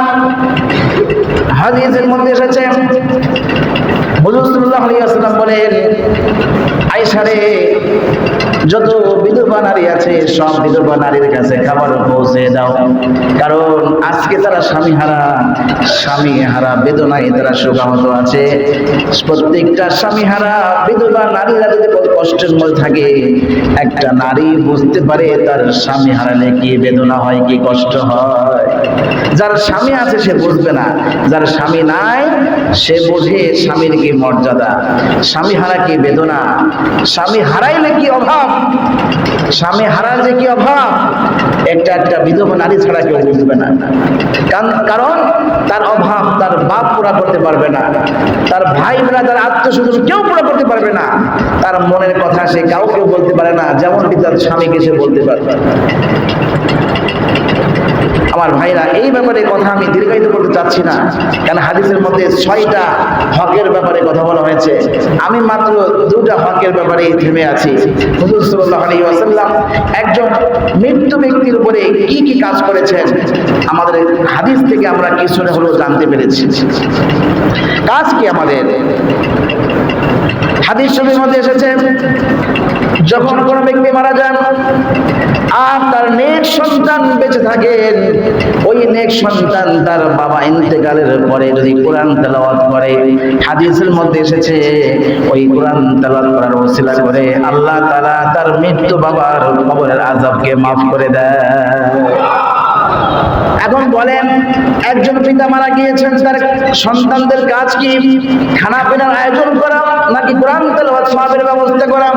হাদিসের মধ্যে এসেছে, হুজুর সাল্লাল্লাহু আলাইহি ওয়াসাল্লাম বলেন, আয়েশা রে, যত বিধবা নারী আছে সব বিধবা নারীর কাছে খাবার পৌঁছে দাও, কারণ আজকে তারা স্বামী হারা বেদনায় তারা শোকাহত আছে। প্রত্যেকটা স্বামী হারা বিধবা নারীরা যদি কষ্টের মধ্যে থাকে, একটা নারী বুঝতে পারে তার স্বামী হারালে কি বেদনা হয়, কি কষ্ট হয়। যার স্বামী আছে সে বুঝবে না, যার স্বামী নাই সে বোঝে স্বামীর কি মর্যাদা, স্বামী হারা কি বেদনা, স্বামী হারাইলে কি অভাব, স্বামী হারার যে কি অভাব, একটা বিধবা নারী ছাড়া কেউ বুঝবে না। কারণ তার অভাব তার বাপ পুরা করতে পারবে না, তার ভাই বোনা, তার আত্মীয়স্বজন কেউ পুরা করতে পারবে না, তার মনের কথা সে কাউকে বলতে পারে না, যেমনটি তার স্বামীকে সে বলতে পারবে। আমার ভাইরা, এই ব্যাপারে কথা আমি দীর্ঘায়িত করতে চাচ্ছি না, কারণ হাদিসের মধ্যে 6টা হকের ব্যাপারে কথা বলা হয়েছে। আমি মাত্র 2টা হকের ব্যাপারে থেমে আছি। হুজুর সাল্লাল্লাহু আলাইহি ওয়াসাল্লাম একজন মৃত্যু ব্যক্তির উপরে কি কি কাজ করেছেন, আমাদের হাদিস থেকে আমরা কিছুটা হলেও জানতে পেরেছি। কাজ কি আমাদের? হাদিস শরীফের মধ্যে এসেছে, যখন কোনো ব্যক্তি মারা যান আর তার নেক সন্তান বেঁচে থাকেন, ওই নেক সন্তান তার বাবা ইন্তেকালের পরে যদি কোরআন তেলাওয়াত করে, হাদিসের মধ্যে এসেছে ওই কোরআন তেলাওয়াত করার ওসিলা করে আল্লাহ তাআলা তার মৃত্যু বাবার কবরের আযাবকে মাফ করে দেয়। এখন বলেন, একজন পিতা মারা গিয়েছেন, তার সন্তানদের কাজ কি খানা পিনার আয়োজন করা নাকি কোরআন তেলাওয়াত সওয়াবের ব্যবস্থা করা?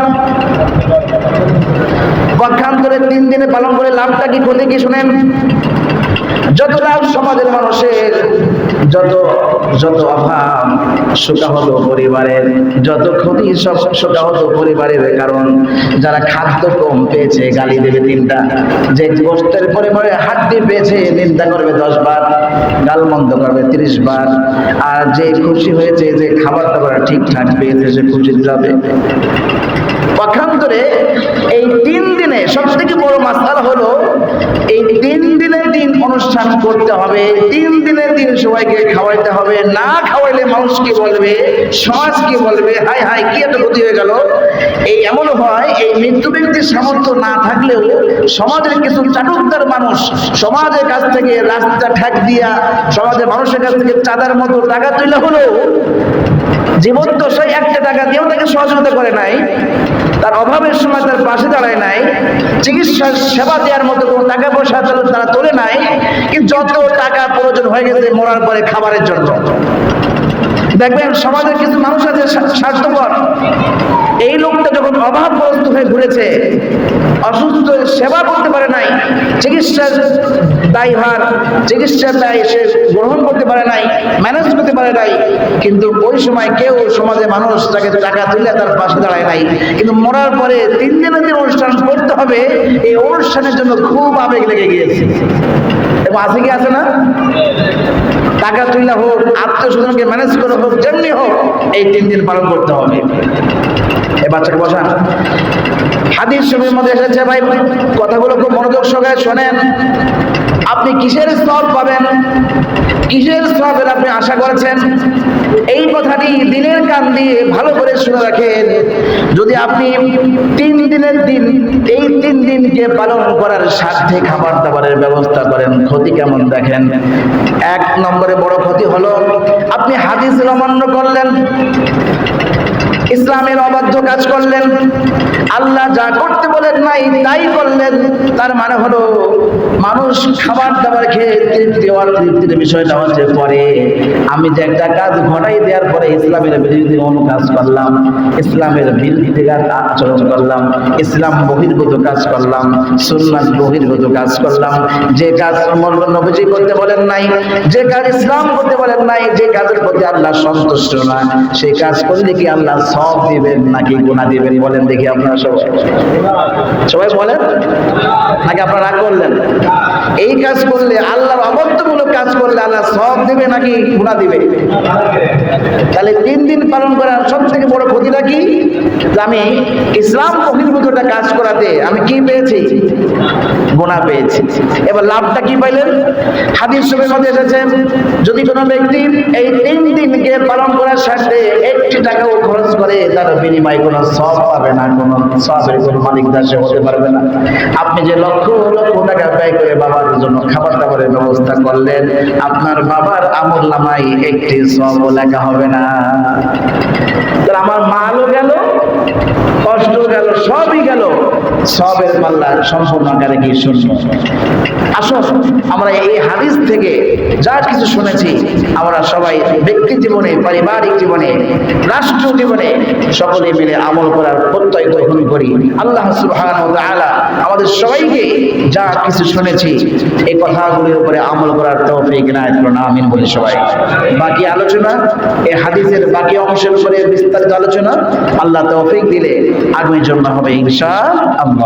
পক্ষান্তরে 3 দিনে পালন করে লাভটা কি, ক্ষতি কি শুনেন। যত লাভ সমাজের মানুষের, যত যত অভাব শোকাহত পরিবারের, যত ক্ষতি সব শোকাহত পরিবারের। কারণ যারা খাদ্য কম পেয়েছে গালি দেবে 3টা, যে গোস্তের পরিবারে হাড্ডি পেয়েছে নিন্দা করবে 10 বার, গালমন্দ করবে 30 বার, আর যে খুশি হয়েছে, যে খাবার দাবার ঠিকঠাক পেয়েছে, সে খুশি যাবে। পক্ষান্তরে এই 3 দিনে সব থেকে বড় মাসআলা হলো, এই 3 দিনের দিন অনুষ্ঠান করতে হবে, 3 দিনের দিন সবাইকে খাওয়াইতে হবে। না খাওয়াইলে মানুষ কি বলবে, সমাজ কি বলবে, হাই হাই কি এত ক্ষতি হয়ে গেল। এই এমন হয়, এই মৃত্যু ব্যক্তির সামর্থ্য না থাকলেও সমাজের কিছু চাটুকদার মানুষ সমাজের কাছ থেকে রাস্তা ঠেক দিয়া, সমাজের মানুষের কাছ থেকে চাঁদার মতো টাকা তুলে হলো, জীবন তো সেই 1টা টাকা দিয়েও তাকে সহযোগিতা করে নাই, তার অভাবের সময় তার পাশে দাঁড়ায় নাই, চিকিৎসা সেবা দেওয়ার মতো কোনো টাকা পয়সা তারা তোলে নাই, কিন্তু যত টাকা প্রয়োজন হয়ে গেছে মরার পরে খাবারের জন্য। দেখবেন সমাজের কিছু মানুষ আছে স্বার্থপর, এই লোকটা যখন অভাবগ্রস্ত হয়ে ঘুরেছে, অসুস্থ, সেবা করতে পারে নাই, চিকিৎসার দায়ভার, চিকিৎসার দায় সে গ্রহণ করতে পারে নাই, ম্যানেজ করতে পারে নাই, কিন্তু ওই সময় কেউ সমাজে মানুষ তাকে টাকা তুলে তার পাশে দাঁড়ায় নাই। কিন্তু মরার পরে 3 দিনের দিন অনুষ্ঠান করতে হবে, এই অনুষ্ঠানের জন্য খুব আবেগ লেগে গিয়েছে। এবং আছে কি আছে না, টাকা তুলে হোক, আত্মীয় স্বজনকে ম্যানেজ করে হোক, যেমনি হোক, এই 3 দিন পালন করতে হবে। এই বাচ্চাকে বসান। হাদিস শরীফের মধ্যে এসেছে, ভাই কথাগুলো খুব মনোযোগ সহকারে শোনেন। আপনি কিসের সওয়াব পাবেন, কিসের সওয়াবের আপনি আশা করেছেন, এই কথাটি দিনের কান দিয়ে ভালো করে শুনে রাখেন। যদি আপনি 3 দিনের দিন, এই 3 দিনকে পালন করার স্বার্থে খাবার দাবারের ব্যবস্থা করেন, ক্ষতি কেমন দেখেন। 1 নম্বরে বড় ক্ষতি হলো, আপনি হাদিসের অমান্য করলেন, ইসলামের অবাধ্য কাজ করলেন, আল্লাহ যা করতে বলেন নাই তাই করলেন। তার মানে হলো, মানুষ খাবার দাবার খেয়ে তৃপ্তির বিষয়টা হচ্ছে পরে, আমি যে একটা কাজ ঘটাই দেওয়ার পরে ইসলামের বিরুদ্ধে কোনো কাজ করলাম, ইসলামের বিরুদ্ধে আচরণ করলাম, ইসলাম বহির্ভূত কাজ করলাম, সুন্নাত বহির্ভূত কাজ করলাম, যে কাজ নবীজি করতে বলেন নাই, যে কাজ ইসলাম করতে বলেন নাই, যে কাজের প্রতি আল্লাহ সন্তুষ্ট না, সেই কাজ করলে কি আল্লাহ সওয়াব দিবেন নাকি গুনাহ দিবেন? বলেন দেখি আপনারা সবাই বলেন, নাকি আপনারা রাগ করলেন? এই কাজ করলে, আল্লাহর অবাধ্যমূলক কাজ করলে আল্লাহ সওয়াব দিবে নাকি গুনাহ দিবে? তাহলে 3 দিন পালন করার সব থেকে বড় ক্ষতিটা কি, যে আমি ইসলাম বহির্ভূত একটা কাজ করাতে আমি কি পেয়েছি, গুনাহ পেয়েছি। এবার লাভটা কি পাইলেন? হাদিস শরীফের মধ্যে এসেছে, যদি কোনো ব্যক্তি এই 3 দিনকে পালন করার স্বার্থে 1টি টাকাও খরচ করে, তার বিনিময়ে কোনো সওয়াব পাবে না, কোনো সওয়াবের কোনো মালিকদার সে হতে পারবে না। আপনি যে লক্ষ লক্ষ টাকা ব্যয় করে বাবার জন্য খাবার দাবারের ব্যবস্থা করলেন, আপনার বাবার আমলনামায় 1টি সওয়াবও লেখা হবে না। তাহলে আমার মালও গেল, কষ্ট গেল, সবই গেল, সওয়াবের পাল্লা সম্পূর্ণ আকারে কি শূন্য। আসুন আমরা এই হাদিস থেকে যা কিছু শুনেছি, আমরা সবাই ব্যক্তি জীবনে, পারিবারিক জীবনে, রাষ্ট্র জীবনে সকলে মিলে আমল করার প্রত্যয় গ্রহণ করি। আল্লাহ সুবহানাহু ওয়া তাআলা আমাদের সবাইকে যা কিছু শুনেছি এই কথাগুলোর উপরে আমল করার তৌফিক ইনায়াত করুন, আমিন বলি সবাই। বাকি আলোচনা, এই হাদিসের বাকি অংশের উপরে বিস্তারিত আলোচনা আল্লাহ তৌফিক দিলে আগামী জুমা হবে ইনশাআল্লাহ।